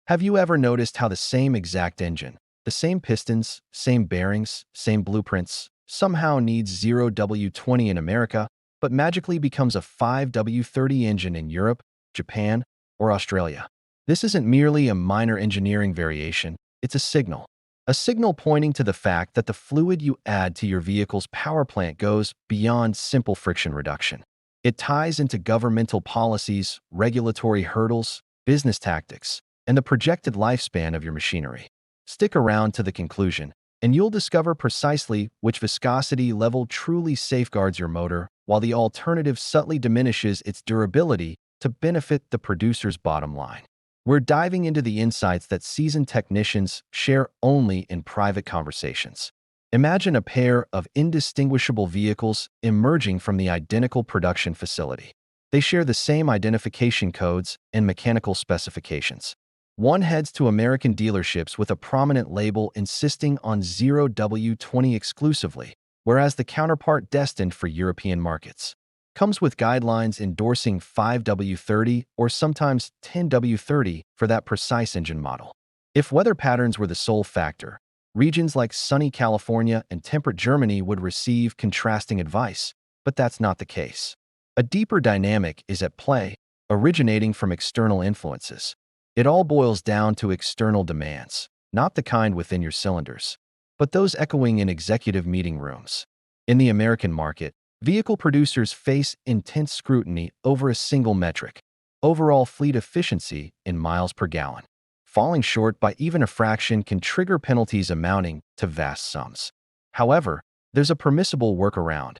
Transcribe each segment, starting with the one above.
Have you ever noticed how the same exact engine, the same pistons, same bearings, same blueprints, somehow needs 0W-20 in America, but magically becomes a 5W-30 engine in Europe, Japan, or Australia? This isn't merely a minor engineering variation, it's a signal. A signal pointing to the fact that the fluid you add to your vehicle's power plant goes beyond simple friction reduction. It ties into governmental policies, regulatory hurdles, business tactics, and the projected lifespan of your machinery. Stick around to the conclusion, and you'll discover precisely which viscosity level truly safeguards your motor, while the alternative subtly diminishes its durability to benefit the producer's bottom line. We're diving into the insights that seasoned technicians share only in private conversations. Imagine a pair of indistinguishable vehicles emerging from the identical production facility. They share the same identification codes and mechanical specifications. One heads to American dealerships with a prominent label insisting on 0W-20 exclusively, whereas the counterpart destined for European markets comes with guidelines endorsing 5W-30 or sometimes 10W-30 for that precise engine model. If weather patterns were the sole factor, regions like sunny California and temperate Germany would receive contrasting advice, but that's not the case. A deeper dynamic is at play, originating from external influences. It all boils down to external demands, not the kind within your cylinders, but those echoing in executive meeting rooms. In the American market, vehicle producers face intense scrutiny over a single metric: overall fleet efficiency in miles per gallon. Falling short by even a fraction can trigger penalties amounting to vast sums. However, there's a permissible workaround: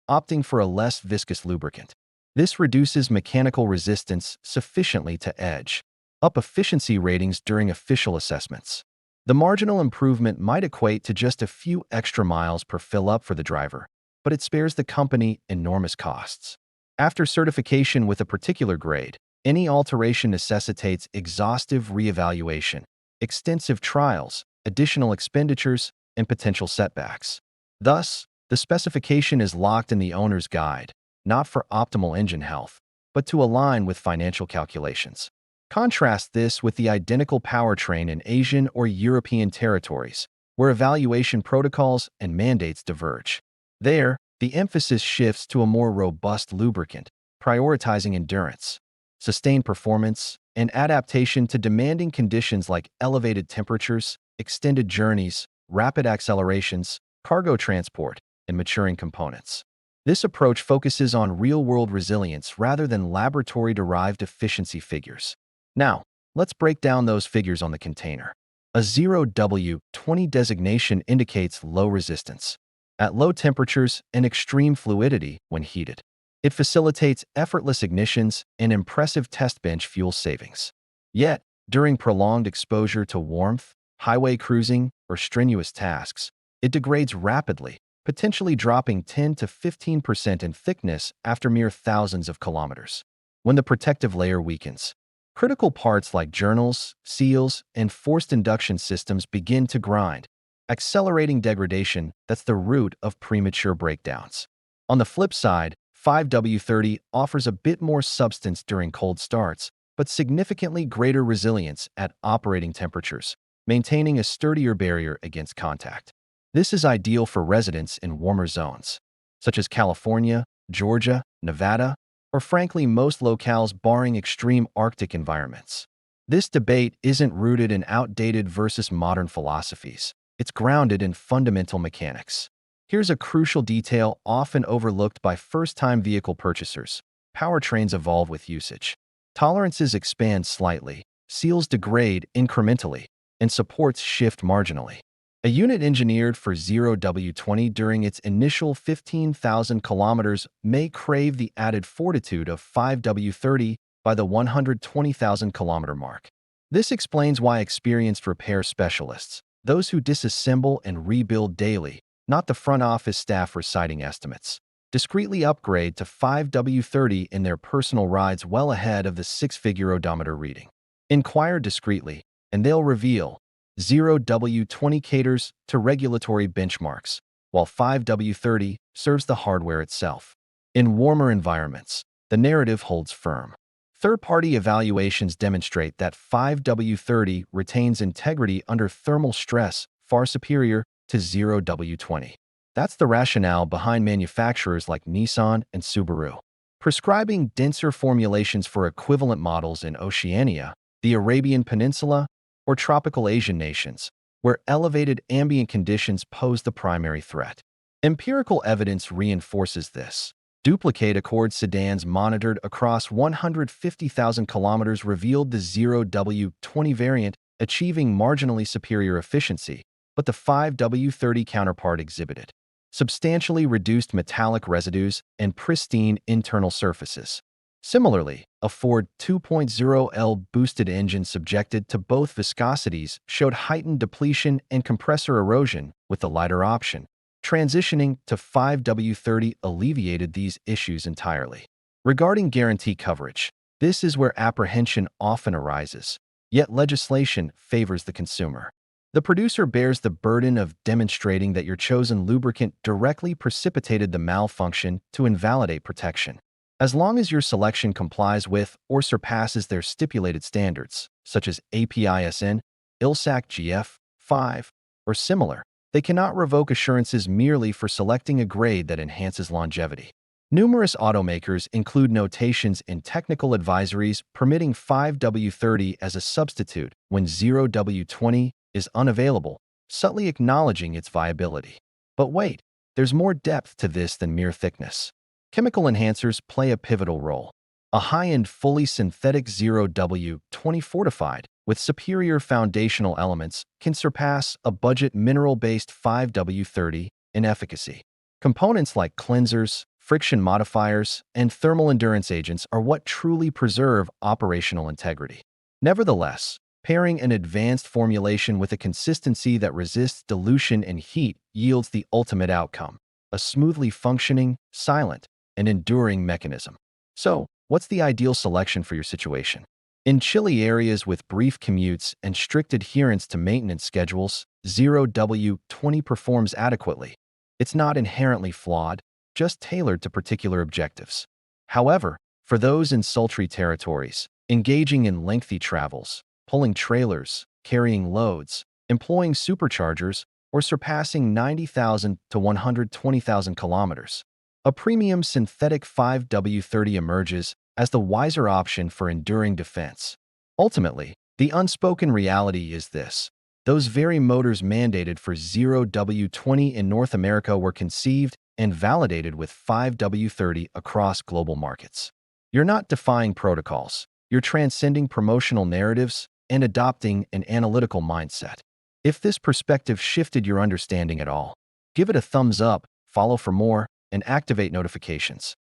opting for a less viscous lubricant. This reduces mechanical resistance sufficiently to edge up efficiency ratings during official assessments. The marginal improvement might equate to just a few extra miles per fill-up for the driver, but it spares the company enormous costs. After certification with a particular grade, any alteration necessitates exhaustive reevaluation, extensive trials, additional expenditures, and potential setbacks. Thus, the specification is locked in the owner's guide, not for optimal engine health, but to align with financial calculations. Contrast this with the identical powertrain in Asian or European territories, where evaluation protocols and mandates diverge. There, the emphasis shifts to a more robust lubricant, prioritizing endurance, sustained performance, and adaptation to demanding conditions like elevated temperatures, extended journeys, rapid accelerations, cargo transport, and maturing components. This approach focuses on real-world resilience rather than laboratory-derived efficiency figures. Now, let's break down those figures on the container. A 0W-20 designation indicates low resistance at low temperatures and extreme fluidity when heated. It facilitates effortless ignitions and impressive test bench fuel savings. Yet, during prolonged exposure to warmth, highway cruising, or strenuous tasks, it degrades rapidly, potentially dropping 10 to 15% in thickness after mere thousands of kilometers. When the protective layer weakens, critical parts like journals, seals, and forced induction systems begin to grind, accelerating degradation that's the root of premature breakdowns. On the flip side, 5W-30 offers a bit more substance during cold starts, but significantly greater resilience at operating temperatures, maintaining a sturdier barrier against contact. This is ideal for residents in warmer zones, such as California, Georgia, Nevada, or frankly most locales barring extreme Arctic environments. This debate isn't rooted in outdated versus modern philosophies. It's grounded in fundamental mechanics. Here's a crucial detail often overlooked by first-time vehicle purchasers: powertrains evolve with usage. Tolerances expand slightly, seals degrade incrementally, and supports shift marginally. A unit engineered for 0W-20 during its initial 15,000 kilometers may crave the added fortitude of 5W-30 by the 120,000 kilometer mark. This explains why experienced repair specialists, those who disassemble and rebuild daily, not the front office staff reciting estimates, discreetly upgrade to 5W-30 in their personal rides well ahead of the six-figure odometer reading. Inquire discreetly, and they'll reveal 0W-20 caters to regulatory benchmarks, while 5W-30 serves the hardware itself. In warmer environments, the narrative holds firm. Third-party evaluations demonstrate that 5W30 retains integrity under thermal stress far superior to 0W20. That's the rationale behind manufacturers like Nissan and Subaru prescribing denser formulations for equivalent models in Oceania, the Arabian Peninsula, or tropical Asian nations, where elevated ambient conditions pose the primary threat. Empirical evidence reinforces this. Duplicate Accord sedans monitored across 150,000 kilometers revealed the 0W20 variant achieving marginally superior efficiency, but the 5W30 counterpart exhibited substantially reduced metallic residues and pristine internal surfaces. Similarly, a Ford 2.0L boosted engine subjected to both viscosities showed heightened depletion and compressor erosion with the lighter option. Transitioning to 5W30 alleviated these issues entirely. Regarding guarantee coverage, this is where apprehension often arises, yet legislation favors the consumer. The producer bears the burden of demonstrating that your chosen lubricant directly precipitated the malfunction to invalidate protection. As long as your selection complies with or surpasses their stipulated standards, such as APISN, ILSAC GF5, or similar, they cannot revoke assurances merely for selecting a grade that enhances longevity. Numerous automakers include notations in technical advisories permitting 5W30 as a substitute when 0W20 is unavailable, subtly acknowledging its viability. But wait, there's more depth to this than mere thickness. Chemical enhancers play a pivotal role. A high-end fully synthetic 0W20 fortified with superior foundational elements can surpass a budget mineral-based 5W30 in efficacy. Components like cleansers, friction modifiers, and thermal endurance agents are what truly preserve operational integrity. Nevertheless, pairing an advanced formulation with a consistency that resists dilution and heat yields the ultimate outcome, a smoothly functioning, silent, and enduring mechanism. So, what's the ideal selection for your situation? In chilly areas with brief commutes and strict adherence to maintenance schedules, 0W20 performs adequately. It's not inherently flawed, just tailored to particular objectives. However, for those in sultry territories, engaging in lengthy travels, pulling trailers, carrying loads, employing superchargers, or surpassing 90,000 to 120,000 kilometers, a premium synthetic 5W30 emerges as the wiser option for enduring defense. Ultimately, the unspoken reality is this. Those very motors mandated for 0W20 in North America were conceived and validated with 5W30 across global markets. You're not defying protocols. You're transcending promotional narratives and adopting an analytical mindset. If this perspective shifted your understanding at all, give it a thumbs up, follow for more, and activate notifications.